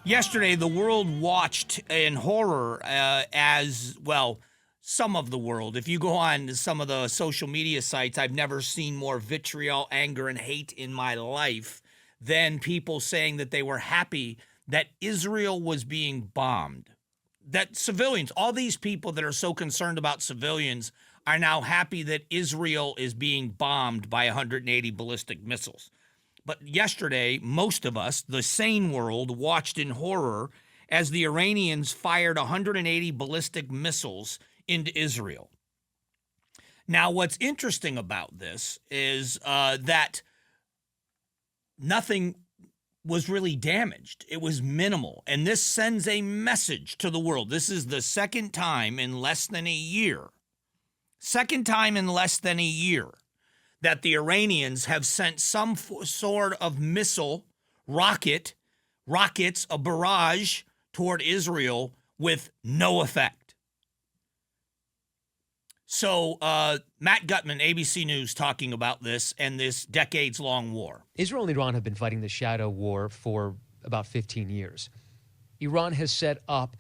Yesterday, the world watched in horror as, well, some of the world. If you go on some of the social media sites, I've never seen more vitriol, anger, and hate in my life than people saying that they were happy that Israel was being bombed. That civilians, all these people that are so concerned about civilians, are now happy that Israel is being bombed by 180 ballistic missiles. But yesterday, most of us, the sane world, watched in horror as the Iranians fired 180 ballistic missiles into Israel. Now, what's interesting about this is that nothing was really damaged. It was minimal. And this sends a message to the world. This is the second time in less than a year that the Iranians have sent some sort of missile, rockets, a barrage toward Israel with no effect. So Matt Gutman, ABC News, talking about this and this decades-long war. Israel and Iran have been fighting the shadow war for about 15 years. Iran has set up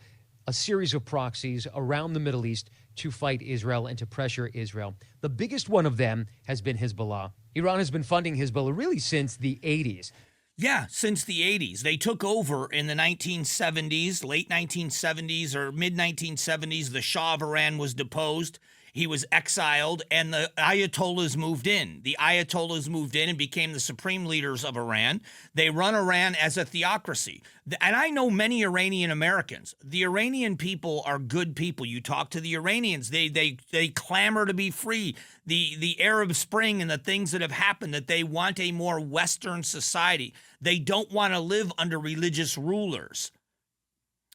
a series of proxies around the Middle East to fight Israel and to pressure Israel. The biggest one of them has been Hezbollah. Iran has been funding Hezbollah really since the 80s. Yeah, since the 80s. They took over in the 1970s, late 1970s or mid-1970s. The Shah of Iran was deposed. He was exiled, and the Ayatollahs moved in. The Ayatollahs moved in and became the supreme leaders of Iran. They run Iran as a theocracy. And I know many Iranian Americans. The Iranian people are good people. You talk to the Iranians, they clamor to be free. The Arab Spring and the things that have happened, that they want a more Western society. They don't want to live under religious rulers.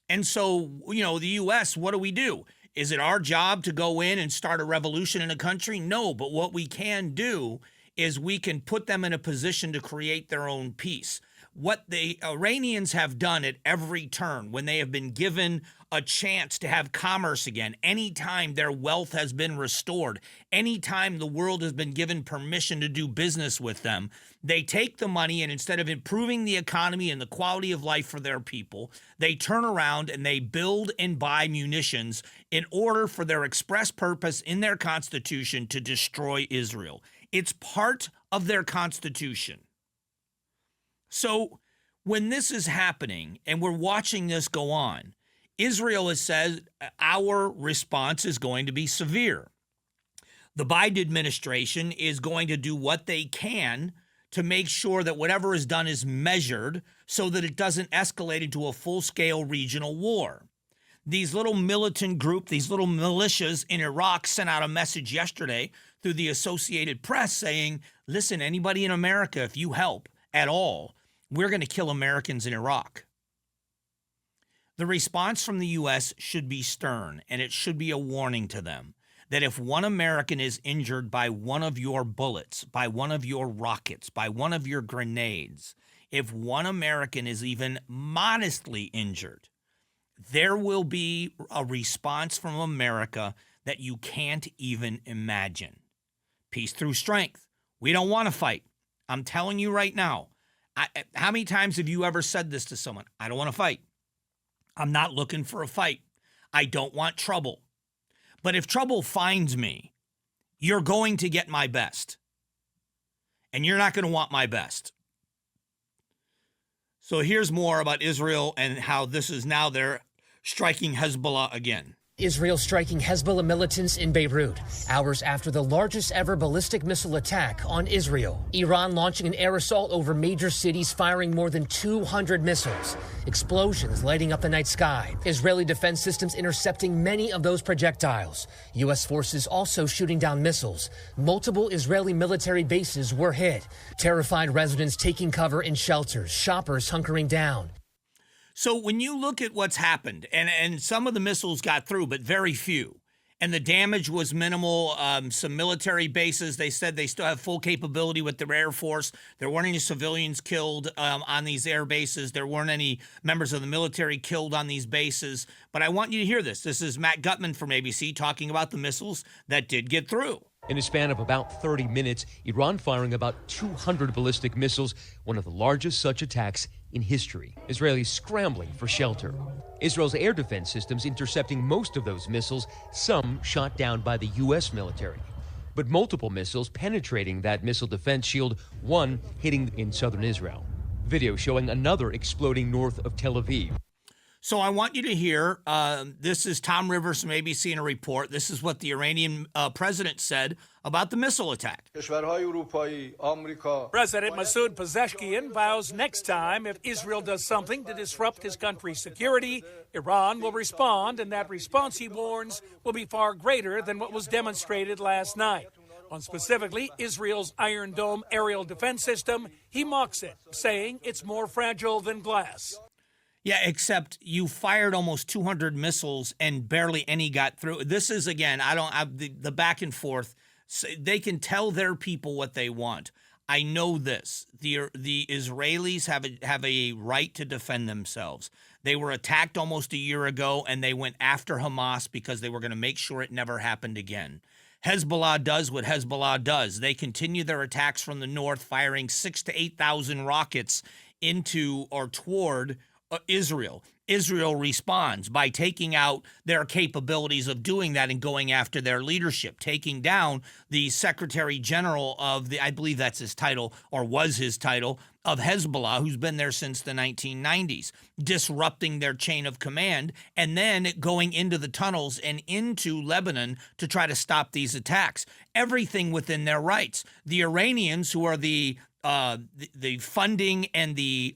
And so, the U.S., what do? Is it our job to go in and start a revolution in a country? No, but what we can do is we can put them in a position to create their own peace. What the Iranians have done at every turn, when they have been given a chance to have commerce again, anytime their wealth has been restored, anytime the world has been given permission to do business with them, they take the money and instead of improving the economy and the quality of life for their people, they turn around and they build and buy munitions in order for their express purpose in their constitution to destroy Israel. It's part of their constitution. So when this is happening and we're watching this go on, Israel has said our response is going to be severe. The Biden administration is going to do what they can to make sure that whatever is done is measured so that it doesn't escalate into a full-scale regional war. These little militant group, these little militias in Iraq sent out a message yesterday through the Associated Press saying, listen, anybody in America, if you help at all, we're going to kill Americans in Iraq. The response from the U.S. should be stern, and it should be a warning to them that if one American is injured by one of your bullets, by one of your rockets, by one of your grenades, if one American is even modestly injured, there will be a response from America that you can't even imagine. Peace through strength. We don't want to fight. I'm telling you right now. How many times have you ever said this to someone? I don't want to fight. I'm not looking for a fight. I don't want trouble. But if trouble finds me, you're going to get my best. And you're not going to want my best. So here's more about Israel and how this is now they're striking Hezbollah again. Israel striking Hezbollah militants in Beirut, hours after the largest ever ballistic missile attack on Israel. Iran launching an air assault over major cities, firing more than 200 missiles. Explosions lighting up the night sky. Israeli defense systems intercepting many of those projectiles. U.S. forces also shooting down missiles. Multiple Israeli military bases were hit. Terrified residents taking cover in shelters, shoppers hunkering down. So when you look at what's happened, and some of the missiles got through, but very few, and the damage was minimal. Some military bases, they said they still have full capability with their Air Force. There weren't any civilians killed on these air bases. There weren't any members of the military killed on these bases. But I want you to hear this. This is Matt Gutman from ABC talking about the missiles that did get through. In a span of about 30 minutes, Iran firing about 200 ballistic missiles, one of the largest such attacks in history. Israelis scrambling for shelter. Israel's air defense systems intercepting most of those missiles, some shot down by the U.S. military. But multiple missiles penetrating that missile defense shield, one hitting in southern Israel. Video showing another exploding north of Tel Aviv. So I want you to hear, this is Tom Rivers from ABC in a report. This is what the Iranian president said about the missile attack. President Masoud Pezeshkian vows next time if Israel does something to disrupt his country's security, Iran will respond, and that response, he warns, will be far greater than what was demonstrated last night. On specifically Israel's Iron Dome aerial defense system, he mocks it, saying it's more fragile than glass. Yeah, except you fired almost 200 missiles and barely any got through. This is, again, the back and forth. They can tell their people what they want. I know this. The Israelis have a right to defend themselves. They were attacked almost a year ago, and they went after Hamas because they were going to make sure it never happened again. Hezbollah does what Hezbollah does. They continue their attacks from the north, firing 6,000 to 8,000 rockets into or toward Israel. Israel responds by taking out their capabilities of doing that and going after their leadership, taking down the Secretary General of I believe that's his title, or was his title, of Hezbollah, who's been there since the 1990s, disrupting their chain of command, and then going into the tunnels and into Lebanon to try to stop these attacks. Everything within their rights. The Iranians, who are the funding and the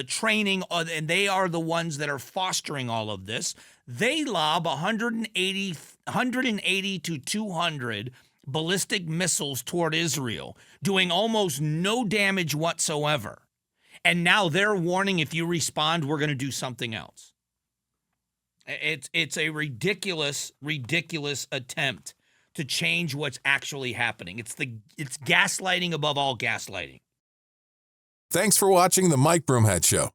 training, and they are the ones that are fostering all of this. They lob 180 to 200 ballistic missiles toward Israel, doing almost no damage whatsoever. And now they're warning, if you respond, we're going to do something else. It's a ridiculous attempt to change what's actually happening. It's gaslighting above all gaslighting. Thanks for watching the Mike Broomhead Show.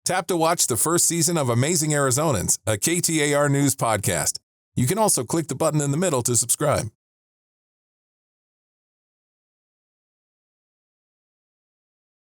Tap to watch the first season of Amazing Arizonans, a KTAR News podcast. You can also click the button in the middle to subscribe.